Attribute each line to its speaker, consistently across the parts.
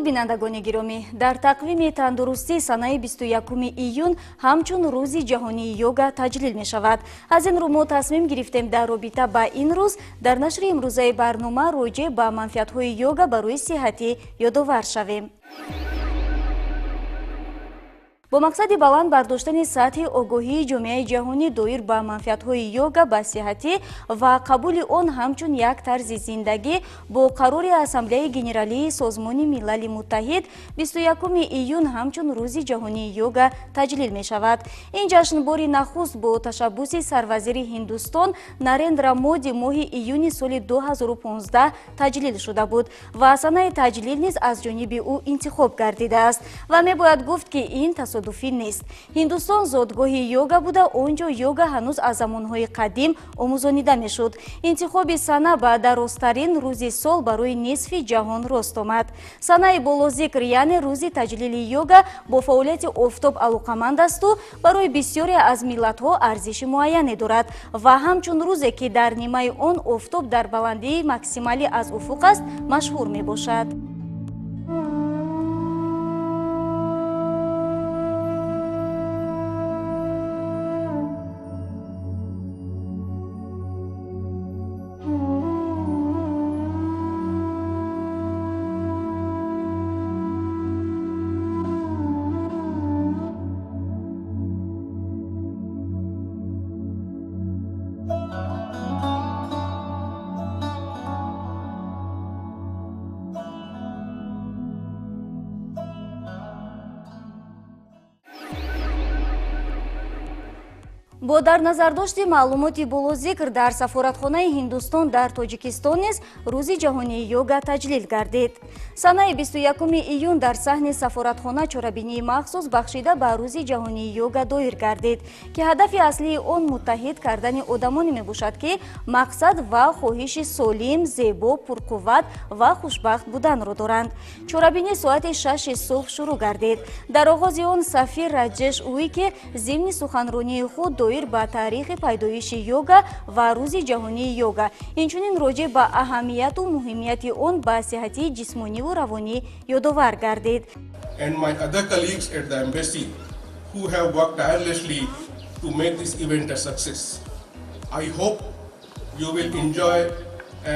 Speaker 1: درود بینندگان گرامی، در تقویم تندرستی سنه 21 ایون همچون روز جهانی یوگا تجلیل می شود. از این رو ما تصمیم گرفتیم در رابطه با این روز در نشر امروزه برنامه راجع به منفعت‌های یوگا برای صحتی یادآور شویم. با مقصد بلند برداشتن سطح آگاهی جامعه جهانی دایر به منفعت‌های یوگا به صحتی و قبول آن همچون یک طرز زندگی با قرار اسامبله گنرالی سازمان ملل متحد 21 ایون همچون روز جهانی یوگا تجلیل می شود. این جشن بار نخست با تشبوس سروزیر هندوستان نریندرا مودی ماه ایون سال 2015 تجلیل شده بود و سنه تجلیل نیز از جانب او انتخاب گردیده است و می باید گفت که این تصادفی نیست. هندوستان زادگاه یوگا بوده، آنجا یوگا هنوز از زمانهای قدیم آموزانیده میشد. انتخاب سنه به درازترین روز سال برای نصف جهان راست آمد. سنه بالاذکر یعنی روز تجلیل یوگا با فعالیت آفتاب علاقمند است و برای بسیاری از ملت‌ها ارزش معینی دارد و همچون روزی که در نیمه آن آفتاب در بلندی ماکسیمالی از افق است مشهور می باشد. با در نظر داشت معلومات بالاذکر در سفارتخانه هندوستان در تاجیکستان نیز روز جهانی یوگا تجلیل گردید. سنه 21 ایون در صحن سفارتخانه چاره‌بینی مخصوص بخشیده به روز جهانی یوگا دایر گردید که هدف اصلی آن متحد کردن آدمانی می باشد که مقصد و خواهش سالم، زیبا، پرقوت و خوشبخت بودن را دارند. چاره‌بینی ساعت 6 صبح شروع گردید. در آغاز آن سفیر راجش اویی که ضمن سخنرانی خود دایر با تاریخ پیدایش یوگا و روز جهانی یوگا اینچنین راجع به اهمیت و مهمیت آن به صحت جسمانی و روانی یادآور گردید.
Speaker 2: And my other colleagues at the embassy who have worked tirelessly to make this event a success. I hope you will enjoy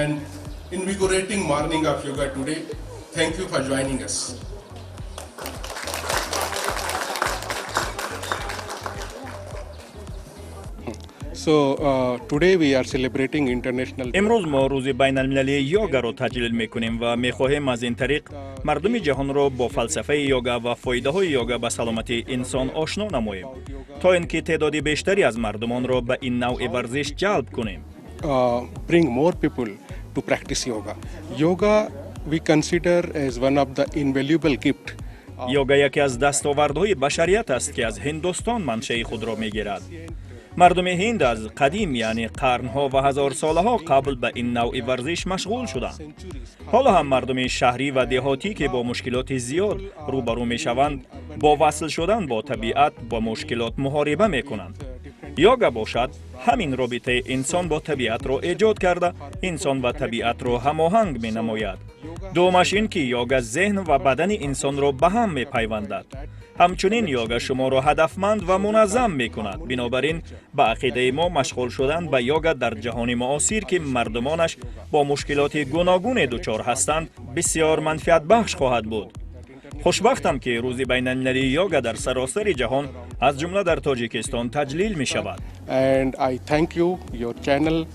Speaker 2: an invigorating morning of yoga today. Thank you for joining us.
Speaker 3: So today we are celebrating international.
Speaker 4: امروز ما روز بین المللی یوگا رو تجلیل میکنیم و میخواهیم از این طریق مردم جهان رو با فلسفه یوگا و فایده های یوگا به سلامتی انسان آشنا نماییم تا اینکه تعداد بیشتری از مردمان رو به این نوع ورزش جلب کنیم.
Speaker 3: Bring more people to practice yoga. Yoga we consider as one of the invaluable gift.
Speaker 4: یوگا یکی از دستاوردهای بشریت است که از هندوستان منشأ خود را میگیرد. مردم هند از قدیم یعنی قرنها و هزار سالها قبل به این نوع ورزش مشغول شدند. حالا هم مردم شهری و دهاتی که با مشکلات زیاد روبرو می شوند با وصل شدن با طبیعت با مشکلات محاربه می کنند. یوگا باشد همین رابطه انسان با طبیعت را ایجاد کرده انسان و طبیعت را هماهنگ می نماید. دومش این که یوگا ذهن و بدن انسان را به هم می پیوندد. همچنین یوگا شما را هدفمند و منظم می کند. بنابراین به عقیده ما مشغول شدن به یوگا در جهان معاصر که مردمانش با مشکلات گوناگون دچار هستند بسیار منفعت بخش خواهد بود. خوشبختم که روز بین المللی یوگا در سراسر جهان از جمله در تاجیکستان تجلیل می شود.
Speaker 3: And I thank you your channel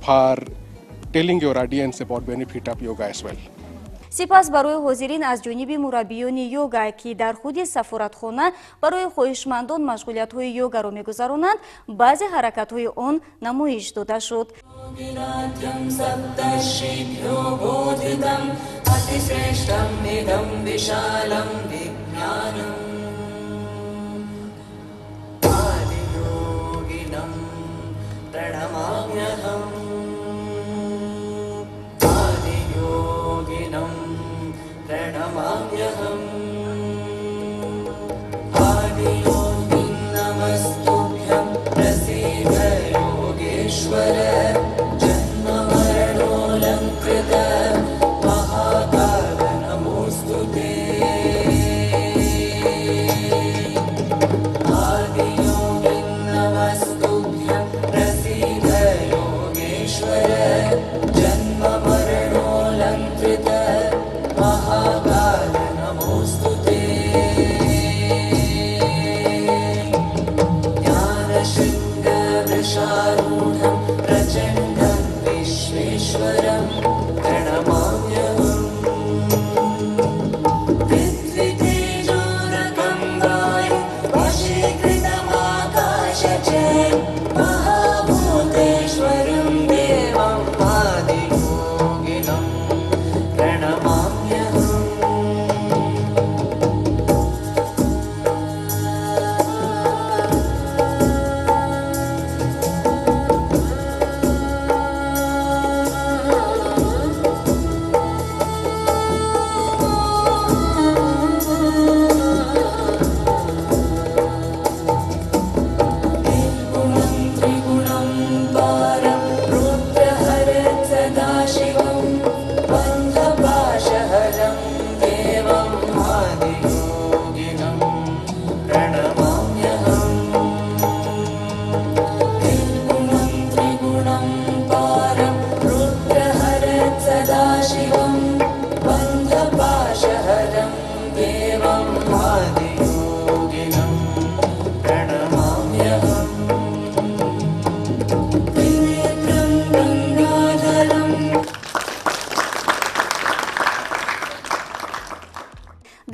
Speaker 3: for telling your audience about benefit of yoga as well.
Speaker 1: سپس برای حاضرین از جانب مربیان یوگا که در خود سفارتخانه برای خواهشمندان مشغولیت‌های یوگا را می‌گذرانند بعضی حرکت‌های آن نمایش داده شد.
Speaker 5: जन्म मरणोऽलङ्कृत महाकाल नमोऽस्तु ते।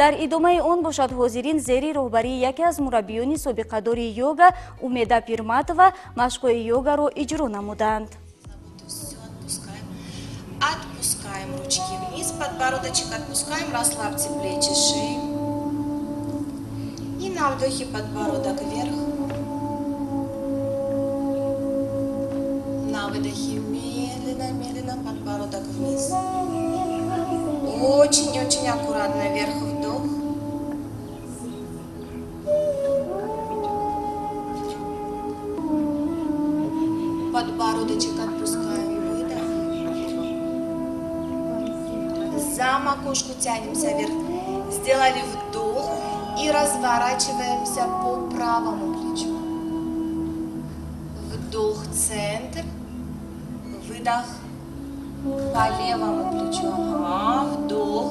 Speaker 1: дар идомаи он бошад ҳозирин зери роҳбарии яке аз мураббиёни собиқадори йога Умеда Пирматова машқҳои йогаро иҷро намуданд.
Speaker 5: Отпускаем ручки вниз, подбородочек отпускаем, расслабьте плечи, шею. И на вдохе подбородок вверх. На выдохе медленно подбородок вниз. Очень аккуратно вверх вдох. Подбородочек отпускаем, выдох. За макушку тянемся вверх. Сделали вдох и разворачиваемся по правому плечу. Вдох, центр. Выдох по левому плечу. Ага, вдох.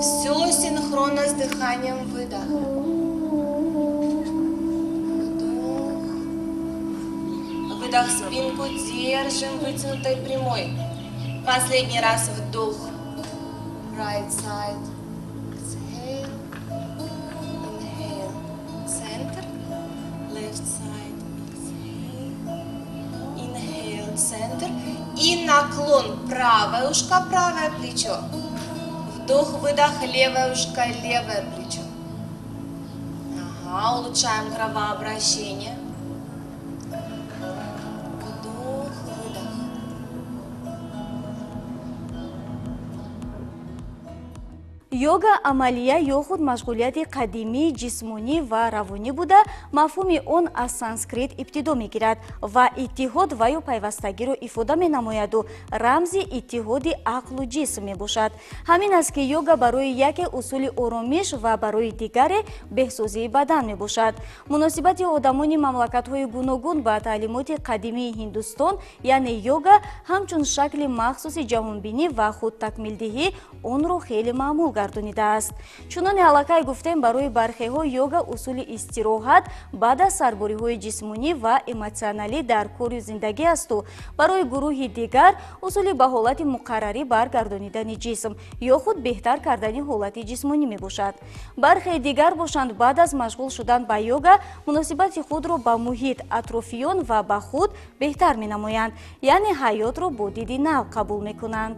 Speaker 5: Все синхронно с дыханием. Выдох. Вдох. Выдох, спинку держим вытянутой прямой. Последний раз вдох. Right side. Exhale. Inhale. Center. Left side. Exhale. Inhale. Center. И наклон. Правое ушко, правое плечо. Вдох, выдох, левое ушко, левое плечо. Ага, улучшаем кровообращение. Вдох, выдох.
Speaker 1: йога амалия ё худ машғулияти қадимии ҷисмонӣ ва равонӣ буда мафҳуми он аз санскрит ибтидо мегирад ва иттиҳод ва ё пайвастагиро ифода менамояду рамзи иттиҳоди ақлу ҷисм мебошад. Ҳамин аст ки йога барои яке усули оромиш ва барои дигаре беҳсозии бадан мебошад. Муносибати одамони мамлакатҳои гуногун ба таълимоти қадимии Ҳиндустон яъне йога ҳамчун шакли махсуси ҷаҳонбинӣ ва худтакмилдиҳӣ онро хеле маъмул гардонидааст. Чуноне аллакай гуфтем барои бархеҳо йога усули истироҳат баъд аз сарбориҳои ҷисмонӣ ва эмотсионалӣ дар кори зиндагӣ асту барои гурӯҳи дигар усули ба ҳолати муқаррарӣ баргардонидани ҷисм ё худ беҳтар кардани ҳолати ҷисмонӣ мебошад. Бархеи дигар бошанд баъд аз машғул шудан ба йога муносибати худро ба муҳит, атрофиён ва ба худ беҳтар менамоянд, яъне ҳаётро бо диди нав қабул мекунанд.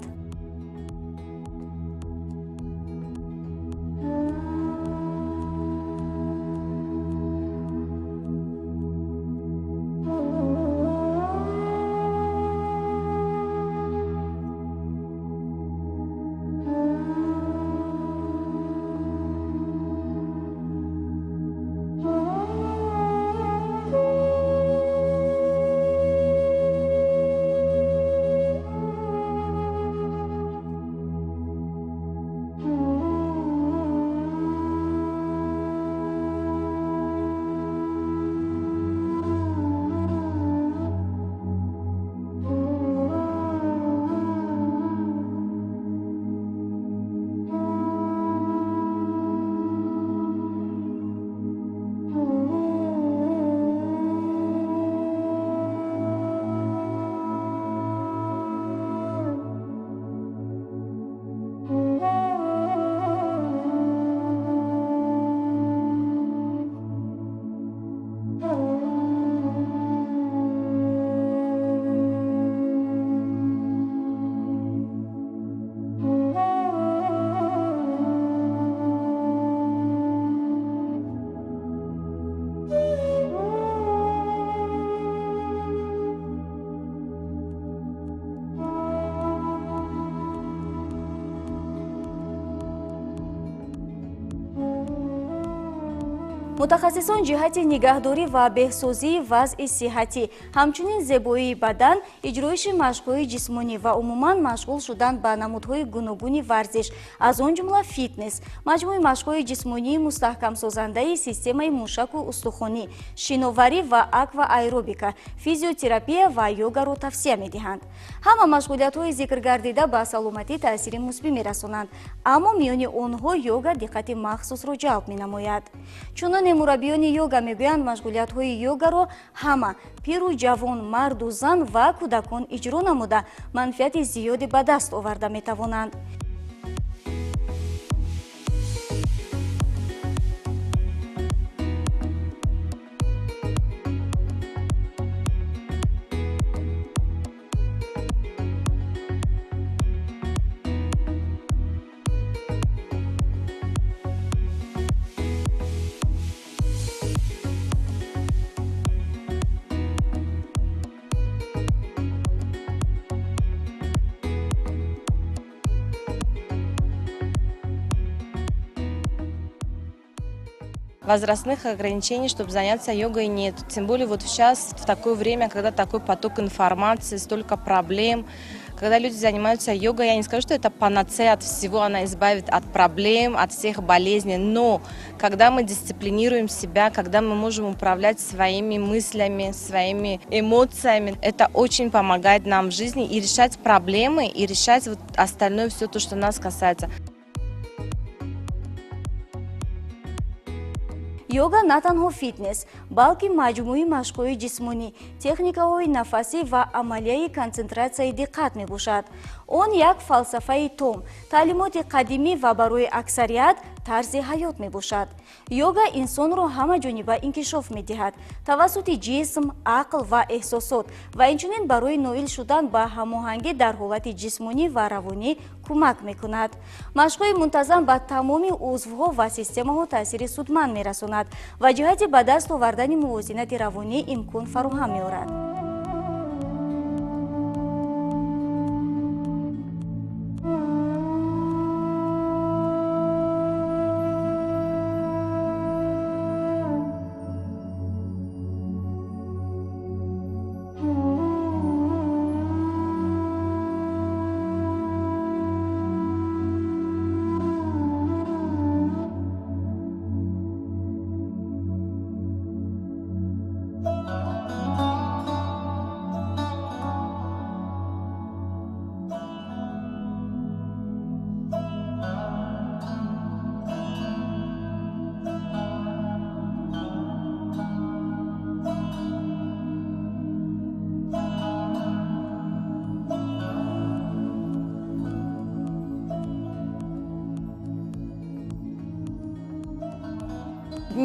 Speaker 1: мутахассисон ҷиҳати нигаҳдорӣ ва беҳсозии вазъи сиҳатӣ ҳамчунин зебоии бадан иҷроиши машқҳои ҷисмонӣ ва умуман машғул шудан ба намудҳои гуногуни варзиш аз он ҷумла фитнес маҷмӯи машқҳои ҷисмонии мустаҳкамсозандаи системаи мушаку устухонӣ шиноварӣ ва аквааэробика физиотерапия ва йогаро тавсия медиҳанд. ҳама машғулиятҳои зикргардида ба саломатӣ таъсири мусбӣ мерасонанд, аммо миёни онҳо йога диққати махсусро ҷалб менамояд. Чунон мураббиёни йога мегӯянд машғулиятҳои йогаро ҳама пиру ҷавон, марду зан ва кӯдакон иҷро намуда манфиати зиёде ба даст оварда метавонанд.
Speaker 5: возрастных ограничений, чтобы заняться йогой, нет. Тем более вот сейчас, в такое время, когда такой поток информации, столько проблем, когда люди занимаются йогой, я не скажу, что это панацея от всего, она избавит от проблем, от всех болезней, но когда мы дисциплинируем себя, когда мы можем управлять своими мыслями, своими эмоциями, это очень помогает нам в жизни и решать проблемы, и решать вот остальное все то, что нас касается.
Speaker 1: Йога на танҳо фитнес, балки маҷмӯи машқҳои ҷисмонӣ, техникаҳои нафасӣ ва амалияи консентратсияи диққат мебошад. Он як фалсафаи том, таълимоти қадимӣ ва барои аксарият тарзи ҳаёт мебошад. Йога инсонро ҳамаҷониба инкишоф медиҳад, тавассути ҷисм, ақл ва эҳсосот ва инчунин барои ноил шудан ба ҳамоҳангӣ дар ҳолати ҷисмонӣ ва равонӣ кӯмак мекунад. Машқҳои мунтазам ба тамоми узвҳо ва системаҳо таъсири судманд мерасонад ва ҷиҳати ба даст овардани мувозинати равонӣ имкон фароҳам меорад.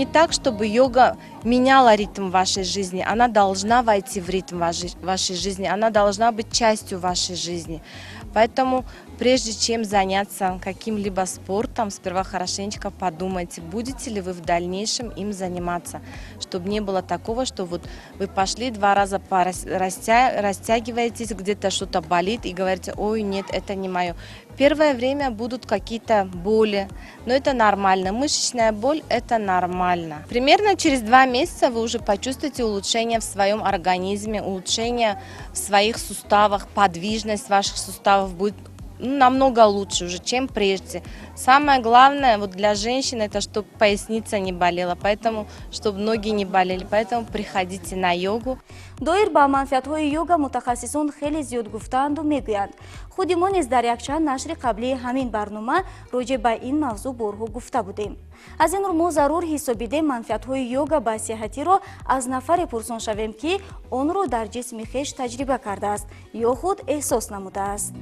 Speaker 5: Не так, чтобы йога меняла ритм вашей жизни, она должна войти в ритм вашей жизни, она должна быть частью вашей жизни. Поэтому прежде чем заняться каким-либо спортом, сперва хорошенечко подумайте, будете ли вы в дальнейшем им заниматься, чтобы не было такого, что вот вы пошли 2 раза растягиваетесь, где-то что-то болит и говорите: ой, нет, это не мое. Первое время будут какие-то боли, но это нормально. Мышечная боль – это нормально. Примерно через 2 месяца вы уже почувствуете улучшение в своем организме, улучшение в своих суставах, подвижность ваших суставов будет намного лучше уже, чем прежде. Самое главное вот для женщин – это чтобы поясница не болела, поэтому чтобы ноги не болели, поэтому приходите на йогу.
Speaker 1: доир ба манфиатҳои йога мутахассисон хеле зиёд гуфтаанду мегӯянд. худи мо низ дар якчанд нашри қаблии ҳамин барнома роҷеъ ба ин мавзӯъ борҳо гуфта будем. аз ин рӯ мо зарур ҳисобидем манфиатҳои йога ба сеҳатиро аз нафаре пурсон шавем, ки онро дар ҷисми хеш таҷриба кардааст ё худ эҳсос намудааст.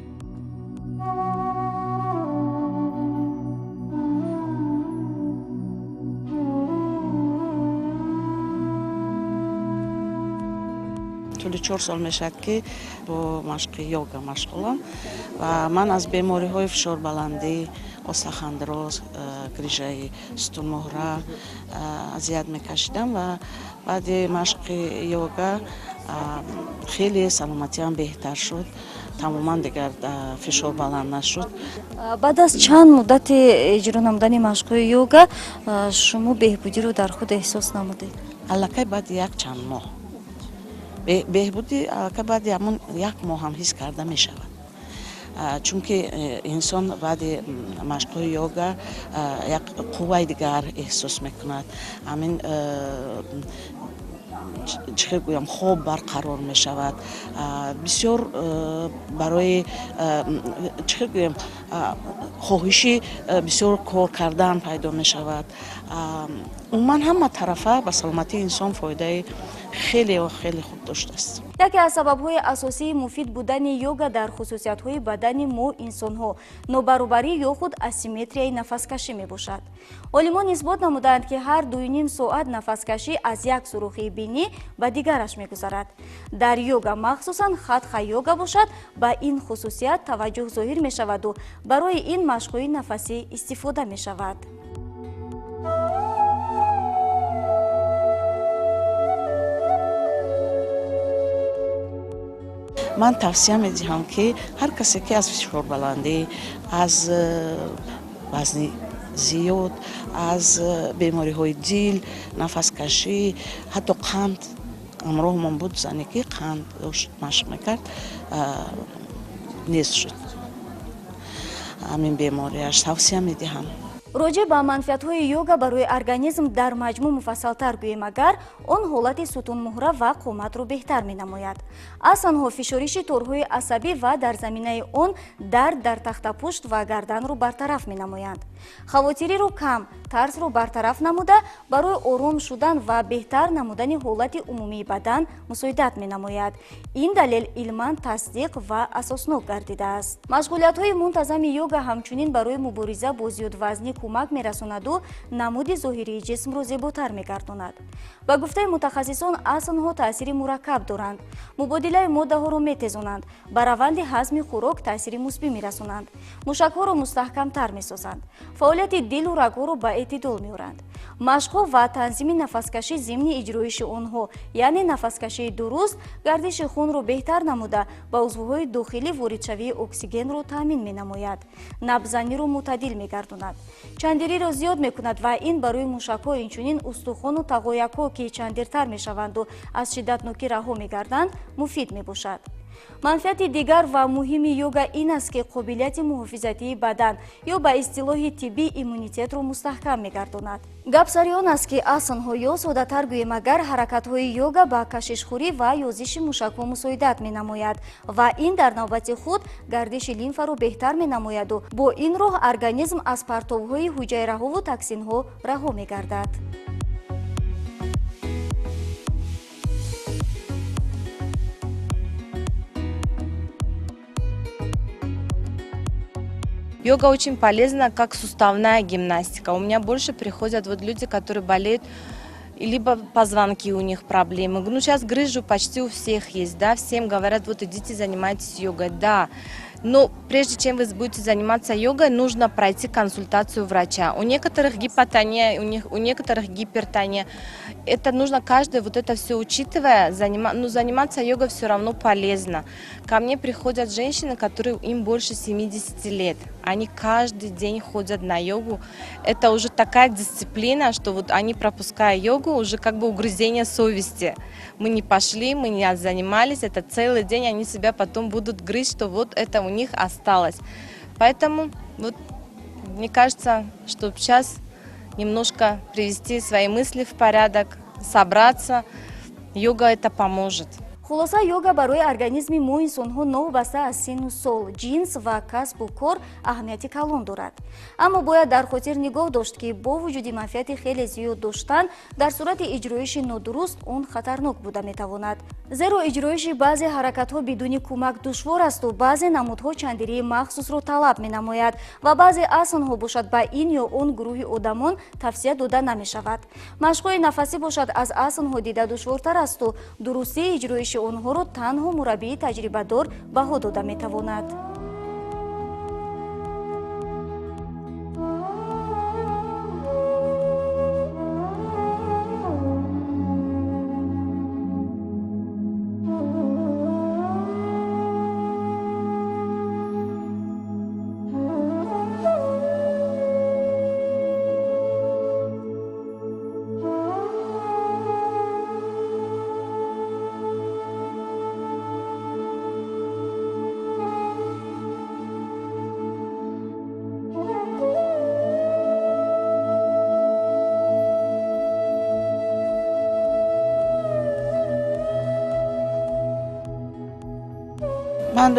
Speaker 6: طول 4 سال میشد که با مشق یوگا مشغولم و من از بیماری های فشار بلندی، استخوان-دراز، گریشه ستون مهره اذیت میکشیدم و بعد مشق یوگا خیلی سلامتیم بهتر شد. تماما دیگر فشار بلند نشد.
Speaker 1: بعد از چند مدت اجرا نمودن مشق‌های یوگا شما بهبودی رو در خود احساس نمودید؟
Speaker 6: الکی بعد یک چند ماه بهبودی که بعد همون 1 ماه هم حس کرده می شود. چون که انسان بعد مشق‌های یوگا یک قوه دیگر احساس میکند. همین چه گویم خواب برقرار می شود. بسیار برای چه گویم خواهشی بسیار کار کردن پیدا می شود. عموما همه طرفه به سلامتی انسان فایده خیلی و خیلی خوب داشته است.
Speaker 1: یکی از سبب‌های اساسی مفید بودن یوگا در خصوصیت‌های بدن ما انسان‌ها نابرابری یا خود اسیمتریای نفس‌کشی میباشد. عالمان اثبات نمودند که هر 2.5 ساعت نفس‌کشی از یک سوراخی بینی به دیگرش میگذرد. در یوگا مخصوصاً خط یوگا باشد به این خصوصیت توجه ظاهر میشود و برای این مشق‌های نفسی استفاده میشود.
Speaker 6: من توصیه می‌دهم که هر کسی که از فشار بلندی، از وزن зиёд, аз бемориҳои дил, нафаскашӣ, ҳатто қанд. Амроҳмон буд зане ки қанд дошт машқ мекард, нест шуд. Ҳамин бемориаш тавсия медиҳам.
Speaker 1: роҷеъ ба манфиатҳои йога барои организм дар маҷмӯъ муфассалтар гӯем агар он ҳолати сутунмуҳра ва қоматро беҳтар менамояд. аз танҳо фишориши торҳои асабӣ ва дар заминаи он дард дар тахтапушт ва гарданро бартараф менамоянд. хавотириро кам, тарсро бартараф намуда барои ором шудан ва беҳтар намудани ҳолати умумии бадан мусоидат менамояд. ин далел илман тасдиқ ва асоснок гардидааст. машғулиятҳои мунтазами йога ҳамчунин барои мубориза бо зиёдвазнӣ кӯмак мерасонаду намуди зоҳирии ҷисмро зеботар мегардонад. ба гуфтаи мутахассисон асанҳо таъсири мураккаб доранд. мубодилаи моддаҳоро метезонанд, ба раванди ҳазми хӯрок таъсири мусбӣ мерасонанд, мушакҳоро мустаҳкамтар месозанд, фаъолияти дилу рагҳоро ба эътидол меоранд. машқҳо ва танзими нафаскашӣ зимни иҷроиши онҳо, яъне нафаскашии дуруст, гардиши хунро беҳтар намуда ба узвҳои дохилӣ воридшавии оксигенро таъмин менамояд, набзаниро мӯътадил мегардонад, чандириро зиёд мекунад ва ин барои мушакҳо инчунин устухону тағоякҳо ки чандиртар мешаванду аз шиддатнокӣ раҳо мегарданд муфид мебошад. манфиати дигар ва муҳими йога ин аст ки қобилияти муҳофизатии бадан ё ба истилоҳи тиббӣ иммунитетро мустаҳкам мегардонад. гап сари он аст ки асанҳо ё содатар гӯем агар ҳаракатҳои йога ба кашишхӯрӣ ва ёзиши мушакҳо мусоидат менамояд ва ин дар навбати худ гардиши лимфаро беҳтар менамояду бо ин роҳ организм аз партовҳои ҳуҷайраҳову токсинҳо раҳо мегардад.
Speaker 5: Йога очень полезна, как суставная гимнастика. У меня больше приходят вот люди, которые болеют, либо позвонки у них проблемы. Ну, сейчас грыжу почти у всех есть, да, всем говорят, вот идите занимайтесь йогой, да. Но прежде чем вы будете заниматься йогой, нужно пройти консультацию врача. У некоторых гипотония, у некоторых гипертония. Это нужно каждое вот это все учитывая, заниматься йогой все равно полезно. Ко мне приходят женщины, которые им больше 70 лет. Они каждый день ходят на йогу. Это уже такая дисциплина, что вот они, пропуская йогу, уже как бы угрызение совести. Мы не пошли, мы не занимались, это целый день они себя потом будут грызть, что вот это у них осталось. Поэтому вот, мне кажется, что сейчас немножко привести свои мысли в порядок, собраться, йога это поможет.
Speaker 1: хулоса йога барои организми мо инсонҳо новбаста аз сину сол, ҷинс ва касбу кор аҳамияти калон дорад. аммо бояд дар хотир нигоҳ дошт ки бо вуҷуди манфиати хеле зиёд доштан дар сурати иҷроиши нодуруст он хатарнок буда метавонад. зеро иҷроиши баъзе ҳаракатҳо бидуни кӯмак душвор асту баъзе намудҳо чандирии махсусро талаб менамояд ва баъзе асанҳо бошад ба ин ё он гурӯҳи одамон тавсия дода намешавад. машқҳои нафасӣ бошад аз асанҳо дида душвортар асту дурустии иҷроиши онҳоро танҳо мураббии таҷрибадор баҳо дода метавонад.
Speaker 6: من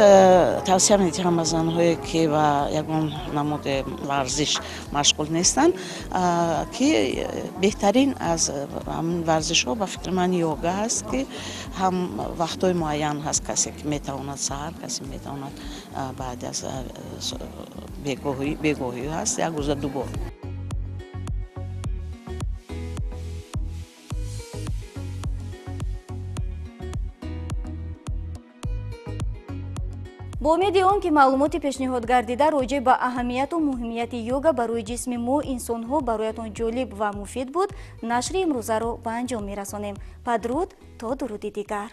Speaker 6: توصیه می‌کنم از آنهایی که با یگان نمود ورزش مشغول نیستن که بهترین از همین ورزش ها با فکر من یوگا هست که هم وقتای معین هست کسی که میتواند سحر کسی میتواند بعد از بیگاهی هست یک روز دو بار.
Speaker 1: бо умеди он ки маълумоти пешниҳодгардида роҷеъ ба аҳамияту муҳимияти йога барои ҷисми мо инсонҳо бароятон ҷолиб ва муфид буд, нашри имрӯзаро ба анҷом мерасонем. падруд то дуруди дигар.